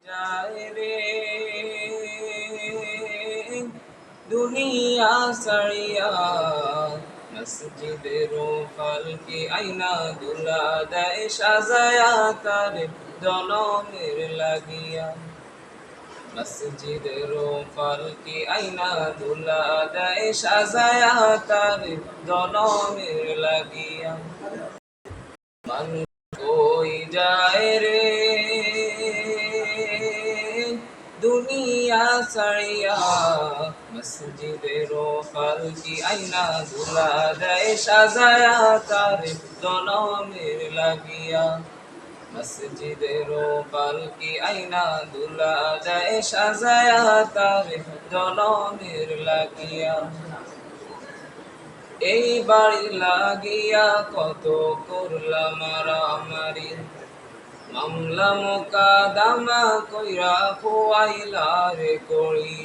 যায় রে দুনিয়া ছাড়িয়া মসজিদের ফালকে আইনা দুলা দেয় সাজায়া তার জনমের লাগিয়া মসজিদের ফালকে আইনা দুলা দেয় সাজায়া তার জনমের লাগিয়া মানুষ কই যায় রে দুনিয়া ছাড়িয়া মসজিদের ফালকি আইনা দুলা দেয় সাজায়া তার জনমের লাগিয়া মসজিদের পালকি আইনা দুলা দেয় সাজায়া তার জনমের লাগিয়া এই বাড়ি লাগিয়া কত করলাম মারামারি মামলা মোকাদামা কইরা খোয়াইলা রে করি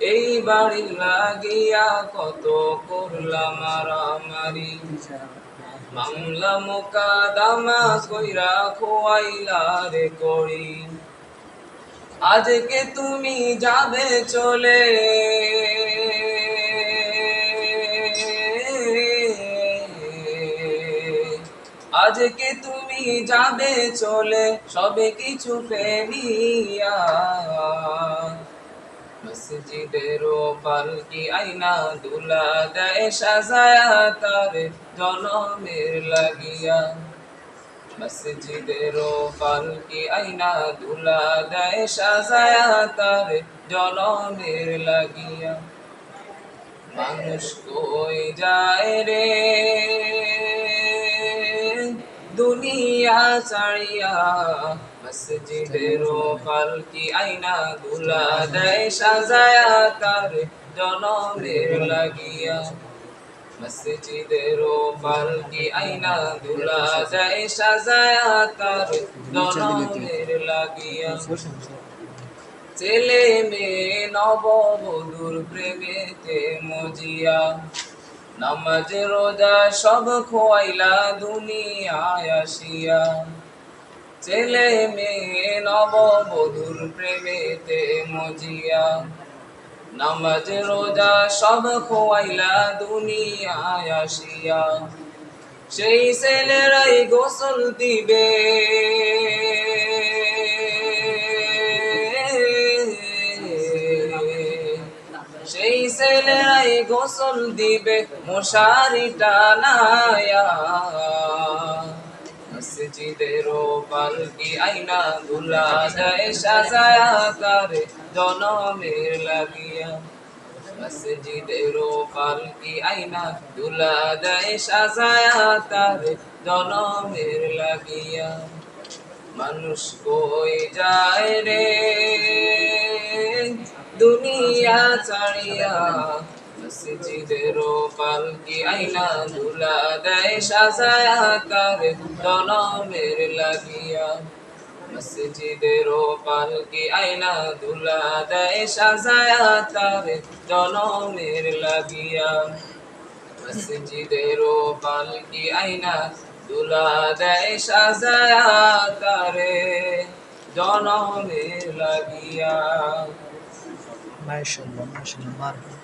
এই বাড়ি লাগিয়া কত করলাম মারামারি মামলা মোকাদামা কইরা খোয়াইলা রে করি আজকে তুমি যাবে চলে আজকে তুমি যাবে চলে সবে কিছু ফেলিয়া মসজিদের পালকি আইনা দুলা দেয় সাজায়া তার জনমের লাগিয়া মসজিদের পালকি আইনা দুলা দেয় সাজায়া তার জনমের লাগিয়া মানুষ কই যায় রে দুনিয়া ছাড়িয়া মসজিদের পালকি আইনা দুলা দেয় সাজায়া তার জনমের লাগিয়া মসজিদের পালকি আইনা দুলা দেয় সাজায়া তার জনমের লাগিয়া ছেলে মেয়ে নববধূর প্রেমেতে মজিয়া নামাজ রোজা সব খোয়াইলা দুনিয়ায় আসিয়া ছেলে মেয়ে নববধূর প্রেমেতে মজিয়া নামাজ রোজা সব খোয়াইলা দুনিয়ায় আসিয়া সেই ছেলেরাই গোসল দিবে সেই ছেলেরাই গোসল দিবে মশারি টানায়া মসজিদের পালকি আইনা দুলা দেয় সাজায়া তার জনমের লাগিয়া মসজিদের পালকি আইনা দুলা দেয় সাজায়া তার জনমের লাগিয়া মানুষ কই যায় রে দুনিয়া ছাড়িয়া মসজিদের পালকি আইনা দুলা দেয় সাজায়া তার জনমের লাগিয়া মসজিদের পালকি আইনা দুলা দেয় সাজায়া তার জনমের লাগিয়া মসজিদের পালকি আইনা দুলা দেয় সাজায়া তারে জনমের লাগিয়া মাশাআল্লাহ মাশাআল্লাহ।